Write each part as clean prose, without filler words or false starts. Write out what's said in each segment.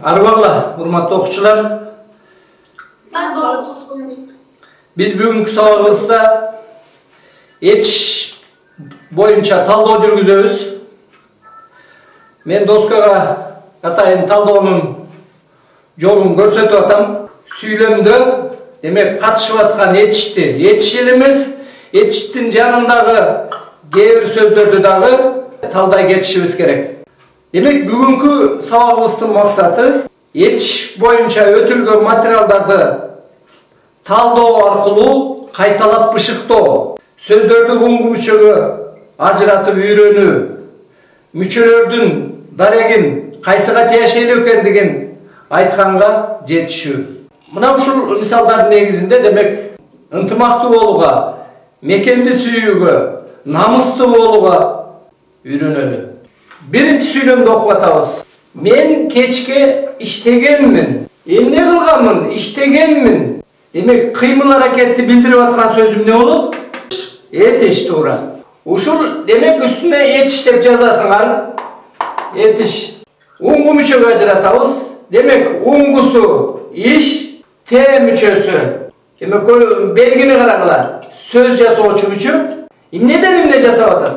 Arvaqla, hurmatlı okuçular. Biz bugünkü sabahımızda etiş boyunca taldaw жүрgүзөбүz. Men Doskoga atayın taldawnun yolun görsetip atam. Süйлөмдө demek katışıp atkan etişti. Etiş elimiz, etiştin janındagı kээ-бир сөздөрдү dagы talday geçişimiz gerek. Demek bugünkü sabahımыздın maksatı etiş boyunca ötülgön materialдарды taldaw arkılуу kaytalap bışıktoo, sözdөрдү уңгу мүчөгө ажыратып үйрөнүү, мүчөлөрдүн дарегин кайсыга тиешелүү экендигин айтканга жетишүү. Мына ушул мисалдардын негизинде демек ынтымактуу болууга, мекенди сүйүүгө, намыстуу болууга үйрөнөлү. Birinci süйлөмдү окуп атабыз. Men kечке иштегенмин. Эмне кылганмын? İштегенмин. Demek kıymыл hareketi bildirip atkан sözüm ne olup? Etiş tуура. Uşul demek üstüne etiş dep жазасыңар. Etiş. Уңгу мүчөгө ажыратабыз. Demek уңгусу iş, T мүчөсү. Demek belgini карагыла. Söz жасоочу мүчө. Эмнеден эмне жасап атат?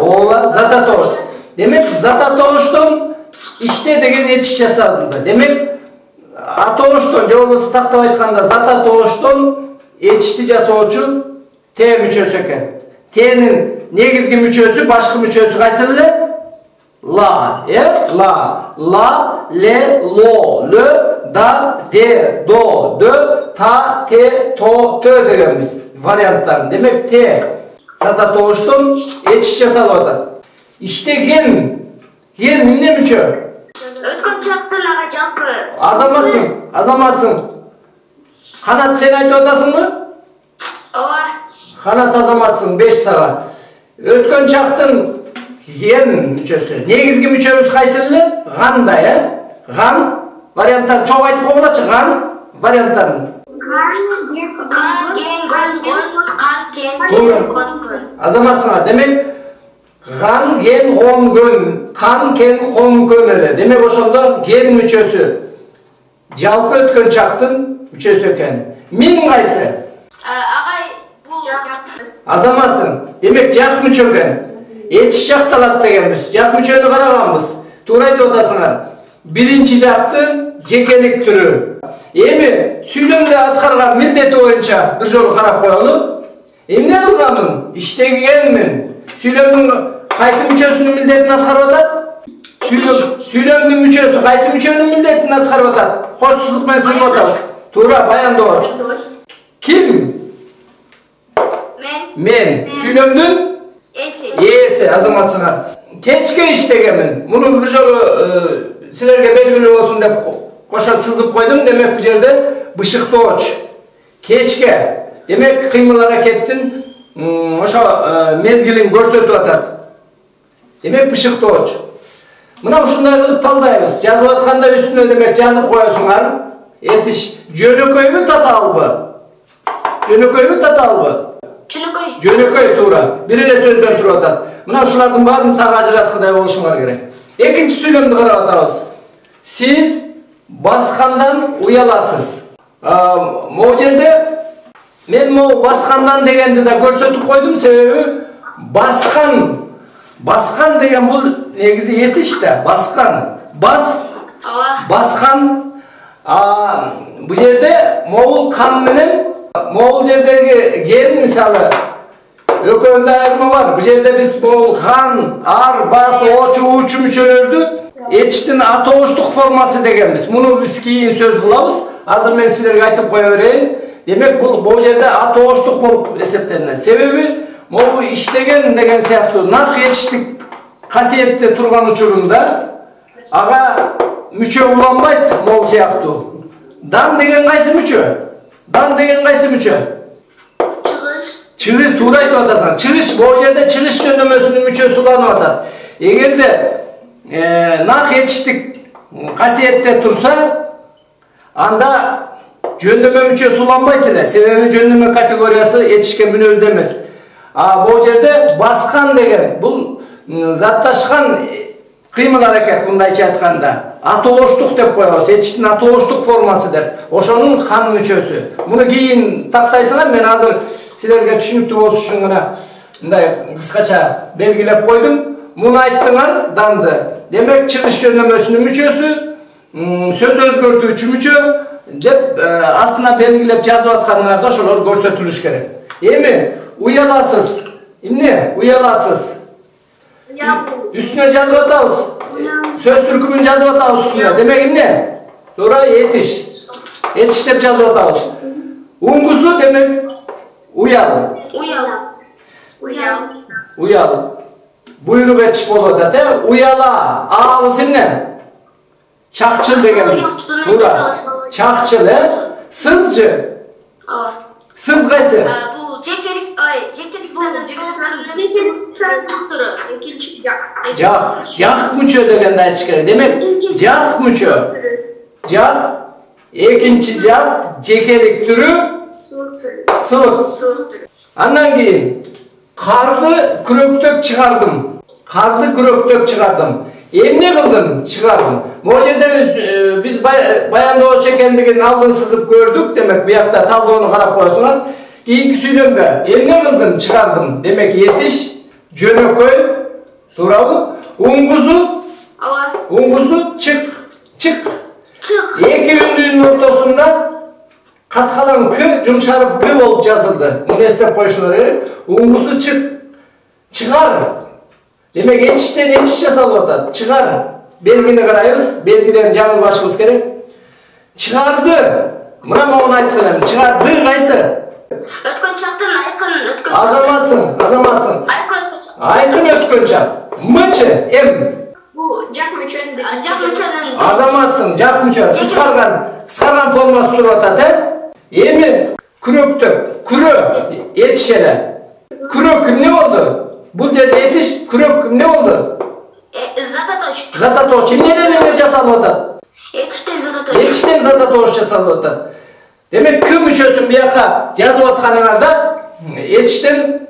Ооба, зататош. Demek зататоштон işte деген etiş жасалды. Demek атоштон же болбосо тактап айтканда зататоштон etişти жасоочу T мүчөсү экен. T'nin негизги мүчөсү, башкы мүчөсү кайсы эле? La, la, la, le, lo, lö, da, de, do, dö, ta, te, to, tö дегенбиз варианттарын. Demek T зататоштон etиш жасалып атат. İштеген, ген эмне мүчө? Өткөн чактын ага жалпы. Азаматсың. Канат сен айтып атасыңбы? Ооба. Канат азаматсың 5 сага. Өткөн чактын ген мүчөсү. Негизги мүчөбүз кайсы эле? Ганда, Ган варианттарын чоң айтып койгулачы, ган варианттарын. Кан кен гон. Азаматсыңа демек Ган ген гонгөн, кан кен конгөн эле. Демек ошондо ген мүчөсү жалпы өткөн чактын мүчөсү экен. Мин кайсы? Агай бул Азаматсың. Демек жак мүчө экен. Etиш жакталат дегенбиз. Жак мүчөнү караганбыз. Туура айтып атасыңар. Биринчи жактын жекелик түрү. Эми сүйлөмдө аткарган милдети боюнча бир жолу карап коелу. Эмне кылганмын? İштегенмин. Süйлөмдүн кайсы мүчөсүнүн милдетин аткарып атат? Süйлөмдүн мүчөсү кайсы мүчөнүн милдетин аткарып атат? Кош сызык менен сызып атабыз. Туура, баяндооч. Ким? Мен. Süйлөмдүн ээси азаматсыңар. Кечке иштегенмин. Муну бир жолу силерге белгилүү болсун деп кошо сызып койдум. Демек бул жерде бышыктооч. Кечке. Демек кыймыл аракеттин ошо мезгилин көрсөтүп атат. Демек бышыктооч. Мына ушундай кылып талдайбыз. Жазып атканда үстүнө демек жазып коесуңар. Этиш жөнөкөйбү татаалбы? Жөнөкөйбү татаалбы? Жөнөкөй туура. Бир эле сөздөн туруп атат. Мына ушулардын баарын так ажыраткандай болушуңар керек. Экинчи сүйлөмдү карап атабыз. Сиз баскандан уяласыз. Могу жерде мен могу баскандан дегенди да көрсөтүп койдум, себеби баскан деген бул негизи этиш да, баскан. Баскан. Бул жерде могул кан менен могул жердеги ген мисалы экөөнүндө айырма бар. Бул жерде биз могул кан, ар, бас, очу, учу мүчөлөрдү этиштин атооштук формасы дегенбиз. Муну биз кийин сөз кылабыз. Азыр мен силерге айтып кое берейин. Демек бул жерде атооштук болуп эсептелинет. Себеби могу иштеген деген сыяктуу нак этиштик касиетте турган учурунда ага мүчө уланбайт могу сыяктуу. Дан деген кайсы мүчө? Чыгыш туура айтып атасың. Чыгыш бул жерде чыгыш жөнөмөсүнүн мүчөсү уланып атат. Эгерде нак этиштик касиетте турса, анда жөндөмө мүчөсү уланбайт эле. Себеби жөндөмө категориясы этишке мүнөздүү эмес. Бул жерде баскан деген бул затташкан Kıymıl hareket mındayça aytkanda. Atoğuştuk dep koyabız. Etiştin atoğuştuk forması dep. Oşonun kan müçösü. Bunu keyin taktayсыңар, men hazır sizlerge түшүнүктүү болуш үчүн гана мындай кыскача белгилеп койдум. Муну айттыңар данды. Демек чыгыш жөнөмөсүнүн мүчөсү, сөз өзгөртүүчү мүчө деп астына белгилеп жазып атканыңарда ошолор көрсөтүлүш керек. Эми уяласыз. Эмне? Уяласыз. Üstüne жазып атабыз. Сөз түркүмүн жазып атабыз үстүнө. Демек эмне? Туура этиш. Этиш деп жазып атабыз. Уңгусу демек уял. Уял. Буйрук этиш болуп атат, уяла. Аабыз эмне? Чакчыл дегенбиз. Туура. Чакчыл, Сызжы. Сыз кайсы? Жак мүчө дегенди айтыш керек. Демек, жак мүчө. Жак, экинчи жак, жекелик түрү, сылык. Андан кийин карды күрөктөп чыгардым. Эмне кылдым? Чыгардым. Могу жерден биз баяндоочу экендигин алдын сызып көрдүк. Демек, буякта талдоону карап коесуңар. Keyinki söylemde emne kıldın çıkardım demek yetiş, jönököy, tuuralı, unguzu çık. Eki ündüğünün ortasında katkalan kı, jumşarıp kı olup yazıldı. Bunu estep koyuşular gerek. Unguzu çıkar. Demek etişten etiş jasalıp çıkar. Belgini karayız, belgiden жаңылбашыбыз керек. Çıkardı. Mına onu aytkanım, çıkardı kayсы? Өткөн чактын айкын өткөн чак. Азаматсың. Айкын өткөн чак. Мычы, эм. Бул жак мүчөнүн. Азаматсың, жак мүчө. Кыскарган формасы туруп атат, Эми күрөктөп, күрө этишеле. Күрөк эмне болду? Бул жерде этиш, күрөк эмне болду? Зататоч. Эмнеден эмне жасалып атат? Этиштен зататоч жасалып атат. Demek kı müçösün bir yaka yazıp atkanыңарда etişten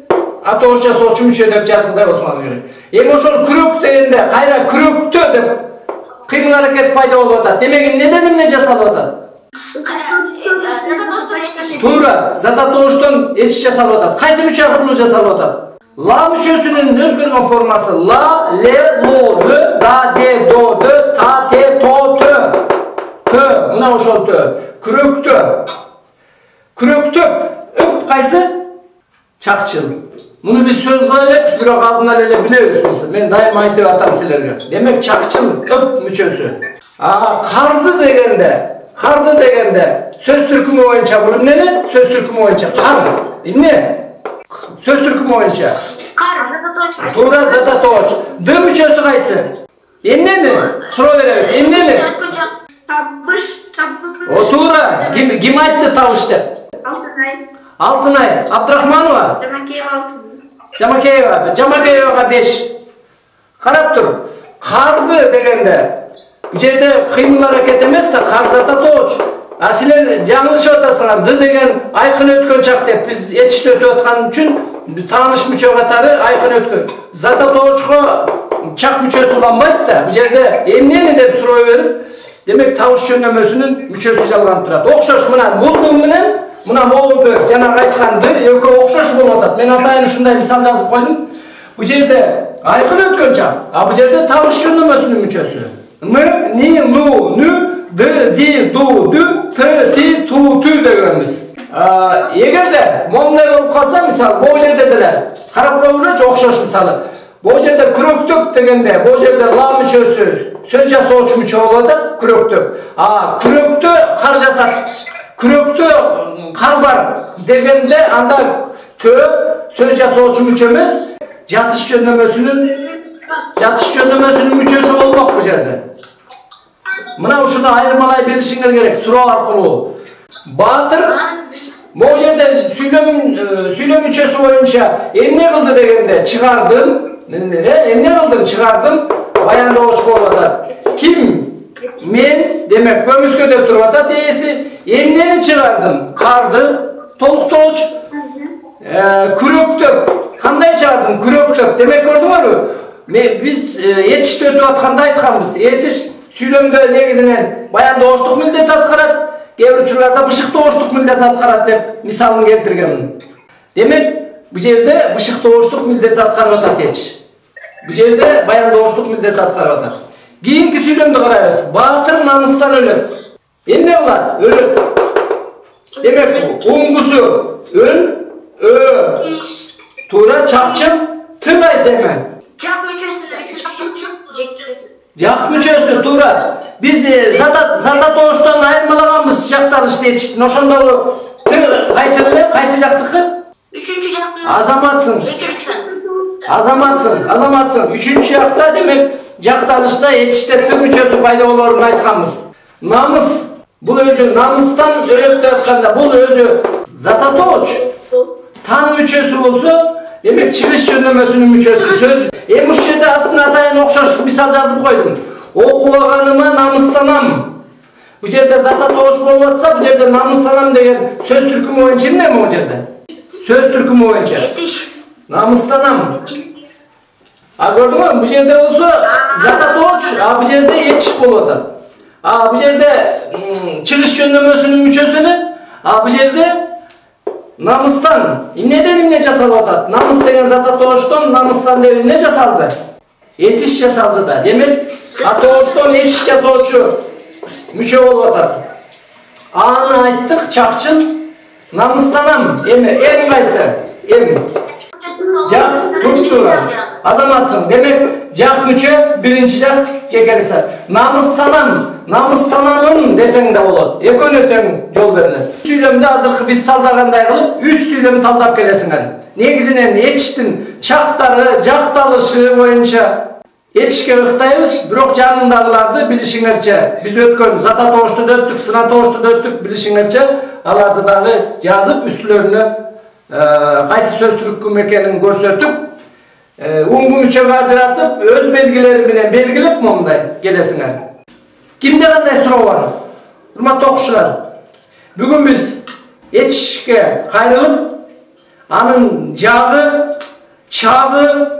atoğuş жасоочу мүчө деп жазгандай болсуңар керек. Эми ошол күрөк дегенде кайра күрөктө деп кыймыл аракет пайда болуп атат. Демек эмнеден эмне жасалып атат? Туура, зататоочтон этиш жасалып атат. Кайсы мүчө аркылуу жасалып атат? Ла мүчөсүнүн өзгөргөн формасы ла, ле, ло, лө, да, де, до, дө, та, те, то, тө. Тө, мына ошол тө. Күрөктөп, өп кайсы? Чакчыл. Муну биз сөз кыла элекпиз, бирок алдынан эле билебиз биз. Мен дайыма айтып атам силерге. Демек чакчыл, өп мүчөсү. Карды дегенде сөз түркүмү боюнча бул эмне? Сөз түркүмү боюнча кар. Эмне? Сөз түркүмү боюнча кар, зататоч. Туура, зататоч. Д мүчөсү кайсы? Эмнени? Суроо беребиз. Эмнени? Табыш. O tuğra. Kim aytты табыш деп? Алтынай. Абдрахманова? Жамакеева 5. Карап тур. Карды дегенде бул жерде кыймыл аракет эмес да, кар зататоч. Силер жаңылышып атасыңар. Д деген айкын өткөн чак деп биз этиште өтүп аткан үчүн тааныш мүчө катары айкын өткөн. Зататочко чак мүчөсү уланбайт да. Бул жерде эмнени деп суроо берип demek табыш жөнөмөсүнүн мүчөсү жалган турат. Окшош мына булду менен мына молду жана айтканды экөө окшош болуп атат. Мен атайын ушундай мисал жазып койдум. Бул жерде айкын өткөн чак, бул жерде табыш жөнөмөсүнүн мүчөсү. Н, ни, ну, нү, д, ди, ду, дү, т, ти, ту, ту дегенбиз. Эгерде момундай болуп калса, мисалы, бул жерде деле карап коюлачы окшош мисалы. Бул жерде күрөктөп дегенде, бул жерде ла мүчөсү söz жасоочу мүчө болуп атат, күрөктөп. Күрөктө кар жатат. Күрөктө кар бар дегенде анда тө сөз жасоочу мүчө эмес, жатыш жөнөмөсүнүн мүчөсү болмок бул жерде. Мына ушуну айырмалай билишиңер керек суроо аркылуу. Баатыр могу жерде сүйлөм мүчөсү боюнча эмне кылды дегенде чыгардым. Эмне кылдым? Чыгардым. Баяндоочу болуп атат. Ким? Мен, демек көмүскө деп туруп атат ээси. Эмнени чыгардым? Карды толуктоочу. Күрөктөп. Кандай чыгардым? Күрөктөп. Демек көрдүңөрбү? Biz yetişti ötüp atkanda aytkanbız. Yetiş süйлömdө негизинен баян добуштук милдет аткарат, кээ бир учурларда бышык добуштук милдет аткарат деп мисалын келтиргенмин. Демек, bu жерде бышык добуштук милдет аткарып атат yetiş. Bu жерде баян добуштук милдет аткарып атат. Кийинки süйлөмдү карайбыз. Баатыр намыстан өлөт. Эмне болот? Өлөт. Демек, уңгусу өл, туура чакчым, тыр кайсы эми? Жак мүчөсү туура. Биз зата добуштан айырмалаганбыз жакталышты yetiştin. Ошондо тыр кайсы эле? Кайсы жактыкы? Üçüncü jaktın. Azamatsın. Üçüncü jakta demek жакталышта yetişte tır мүчөсү пайда болорун айтканбыз. Намыс. Бул өзү намыстан өлөт деп атканда бул өзү зататооч. Тан мүчөсү болсо, демек чыгыш жөндөмөсүнүн мүчөсү. Сөз эми ушул жерде астына атайын окшош мисал жазып койдум. Окубаганыма намыстанам. Бул жерде зататооч болуп атса, бул жерде намыстанам деген сөз түркүмү боюнча эмне бул жерде? Söz türkümü boyunca. Namıstanam. Gördün mü? Bu yerde olsa zaten doğuş. Bu yerde yetiş buluyordu. Bu yerde çıkış yönlemesinin müçösünü. Bu yerde namıstan. Neden ne casalıyordu? Namıs degen zaten doğuştan, namıstan degen ne casaldı? Yetiş casaldı da. Demek doğuştan yetiş casalıyordu. Müçö oluyordu. Anı ayttık çakçın. Namıstanam, em kaysı, em. Jak tuttular. Azamatsın. Demek jak müçö, birinci jak çekerse. Namıstanamın desen de olur. Ekön öten yol verilir. Süylömde azırkı biz taldaganday kılıp, 3 süylömü taldap gelesinden. Negizinen yetiştin çaktarı, jaktalışı boyunca yetişke ıktayız, bирок janındagыларды bilişinlerçe. Biz ötkön, zata toğuştu döttük, sına toğuştu döttük bilişinlerçe. Alarda dağı yazıp üstlerine kaysi söz türküm ekenin görsötüp uңgu müçöge ajıratıp öz belgileri bilen belgilip monday gelesinger. Kimde kanday suroo var? Hurmatly okuşular. Bugün biz yetişke kayrılıp anın jağı, çağı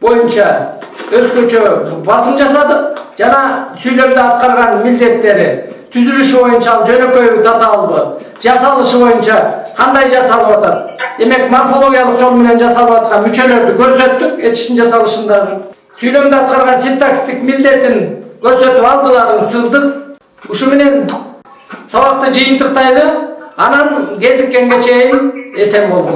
boyunca özgöçö basım jasadık. Jana süйлömdө atkарган милдеттери түзүлүшү боюнча жөнөкөй дата албы, жасалышы боюнча кандай жасалып атат. Демек морфологиялык жол менен жасалып аткан мүчөлөрдү көрсөттүк, этиштин жасалышындагы. Süйлөмдө аткарган синтаксистик милдетин көрсөтүп алдыларын сыздык. Ушу менен сабакты жыйынтыктайлы, анан кезиккенге чейин эсен болдук.